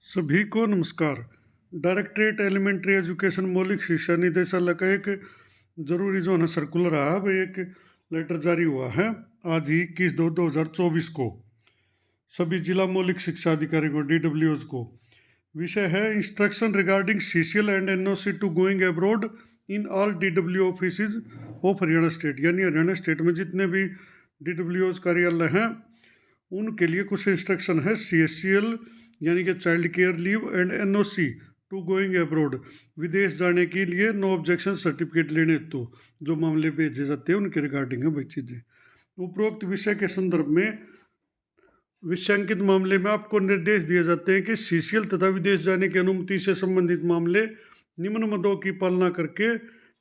सभी को नमस्कार। डायरेक्टरेट एलिमेंट्री एजुकेशन मौलिक शिक्षा निदेशालय का एक जरूरी जो है ना सर्कुलर आया भाई, एक लेटर जारी हुआ है आज ही 21/2/2024 को सभी जिला मौलिक शिक्षा अधिकारी को DWOs को। विषय है instruction regarding CCL and NOC to going abroad in all DWO offices of Haryana state. यानी हरियाणा स्टेट में जितने भी DWOs कार्यालय हैं उनके लिए कुछ इंस्ट्रक्शन है। CSCL यानी कि child care leave and NOC to going abroad, विदेश जाने के लिए नो ऑब्जेक्शन सर्टिफिकेट लेने तो जो मामले भेजे जाते हैं उनके रिगार्डिंग है भाई चीज़ें। उपरोक्त विषय के संदर्भ में विषयांकित मामले में आपको निर्देश दिए जाते हैं कि CCL तथा विदेश जाने की अनुमति से संबंधित मामले निम्न मदों की पालना करके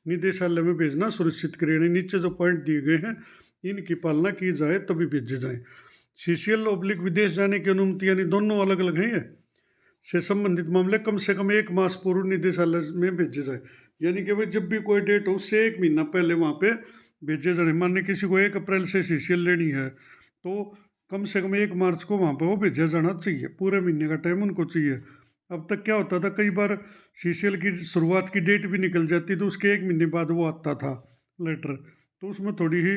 निदेशालय में भेजना सुनिश्चित करें। नीचे जो पॉइंट दिए गए हैं इनकी पालना की जाए तभी भेजे जाएं। CCL/ विदेश जाने की अनुमति यानी दोनों अलग अलग हैं से संबंधित मामले कम से कम 1 मास पूर्व निदेशालय में भेजे जाए। यानी कि भाई जब भी कोई डेट हो उससे 1 महीना पहले वहाँ पे भेजे जाए। मानने किसी को 1 अप्रैल से CCL लेनी है तो कम से कम 1 मार्च को वहाँ पर वो भेजा जाना चाहिए। पूरे महीने का टाइम उनको चाहिए। अब तक क्या होता था, कई बार CCL की शुरुआत की डेट भी निकल जाती तो उसके 1 महीने बाद वो आता था लेटर, तो उसमें थोड़ी ही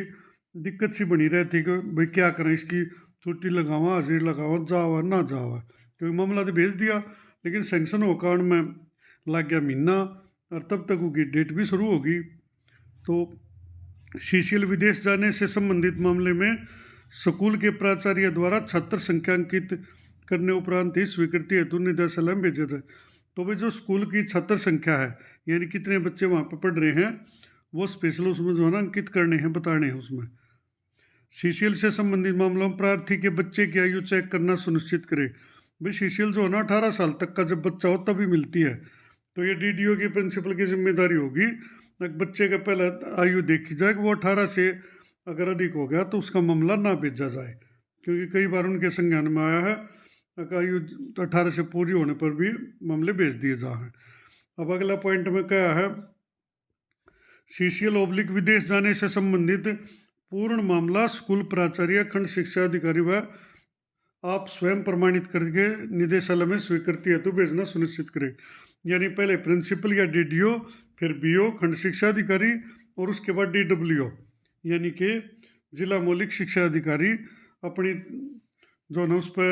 दिक्कत सी बनी रहती कि भाई क्या करें, इसकी छुट्टी लगावा, हाजिरी लगावा, जावा ना जावा, क्योंकि मामला तो भेज दिया लेकिन सेंक्शन हो कारण में लग गया महीना और तब तक उनकी डेट भी शुरू होगी। तो CCL विदेश जाने से संबंधित मामले में स्कूल के प्राचार्य द्वारा छात्र संख्यांकित करने उपरांत ही स्वीकृति हेतु निदेशालय में भेजे थे। तो भाई जो स्कूल की छात्र संख्या है यानी कितने बच्चे वहाँ पर पढ़ रहे हैं वो स्पेशल उसमें जो है ना अंकित करने हैं, बताने हैं उसमें। CCL से संबंधित मामलों में प्रार्थी के बच्चे की आयु चेक करना सुनिश्चित करें। भाई CCL जो है ना 18 साल तक का जब बच्चा हो तभी मिलती है, तो ये DDO की प्रिंसिपल की जिम्मेदारी होगी। बच्चे का पहले आयु देखी जाए कि वो 18 से अगर अधिक हो गया तो उसका मामला ना भेजा जाए, क्योंकि कई बार उनके संज्ञान में आया है आयु 18 से पूरी होने पर भी मामले भेज दिए जाए। अब अगला पॉइंट में क्या है, CCL/ विदेश जाने से संबंधित पूर्ण मामला स्कूल प्राचार्य, खंड शिक्षा अधिकारी व आप स्वयं प्रमाणित करके निदेशालय में स्वीकृति हेतु भेजना सुनिश्चित करें। यानी पहले प्रिंसिपल या DDO, फिर BO खंड शिक्षा अधिकारी और उसके बाद DWO यानी कि जिला मौलिक शिक्षा अधिकारी अपनी जो ना उस पर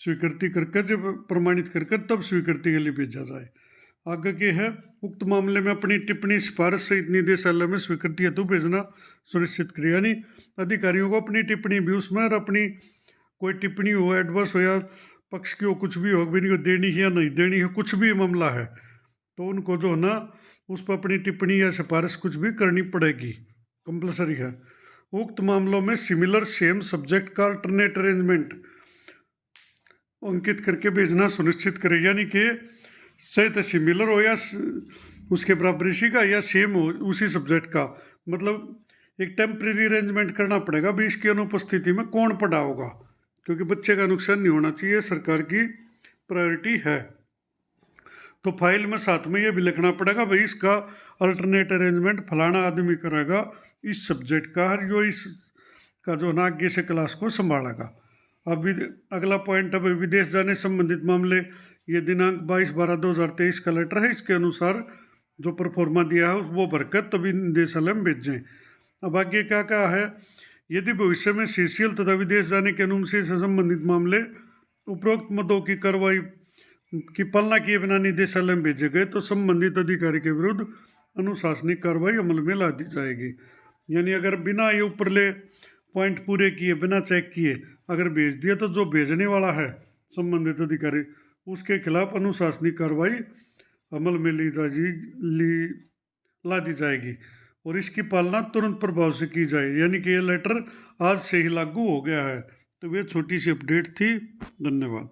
स्वीकृति करके जब प्रमाणित करके तब स्वीकृति के लिए भेजा जाए। आगे के है उक्त मामले में अपनी टिप्पणी सिफारिश सहित निदेशालय में स्वीकृति हेतु भेजना सुनिश्चित करें। यानी अधिकारियों को अपनी टिप्पणी भी उसमें और अपनी कोई टिप्पणी हो, एडवर्स हो या पक्ष की हो, कुछ भी हो, भी देनी है या नहीं देनी है, कुछ भी मामला है तो उनको जो है ना उस पर अपनी टिप्पणी या सिफारिश कुछ भी करनी पड़ेगी, कंपलसरी है। उक्त मामलों में सिमिलर सेम सब्जेक्ट का अल्टरनेट अरेंजमेंट अंकित करके भेजना सुनिश्चित करें। यानी कि चाहे तो सिमिलर हो या उसके बराबर इसी का या सेम हो उसी सब्जेक्ट का, मतलब एक टेम्परेरी अरेंजमेंट करना पड़ेगा भी इसकी अनुपस्थिति में कौन पढ़ा होगा, क्योंकि बच्चे का नुकसान नहीं होना चाहिए, सरकार की प्रायोरिटी है। तो फाइल में साथ में ये भी लिखना पड़ेगा भाई इसका अल्टरनेट अरेंजमेंट फलाना आदमी करेगा इस सब्जेक्ट का, हर जो इस का जो ना आगे से क्लास को संभालेगा। अब अगला पॉइंट है विदेश जाने संबंधित मामले, ये दिनांक 22/12/2023 का लेटर है, इसके अनुसार जो परफॉर्मा दिया है वो भरकर तभी निदेशालय में भेजें। अब आगे क्या कहा है, यदि भविष्य में CCL तथा विदेश जाने की अनुमति से संबंधित मामले उपरोक्त मदों की कार्रवाई की पालना किए बिना निदेशालय में भेजे गए तो संबंधित अधिकारी के विरुद्ध अनुशासनिक कार्रवाई अमल में ला दी जाएगी। यानी अगर बिना ये ऊपरले पॉइंट पूरे किए, बिना चेक किए अगर भेज दिया तो जो भेजने वाला है संबंधित अधिकारी उसके खिलाफ अनुशासनिक कार्रवाई अमल में ला दी जाएगी और इसकी पालना तुरंत प्रभाव से की जाए। यानी कि ये लेटर आज से ही लागू हो गया है। तो ये छोटी सी अपडेट थी। धन्यवाद।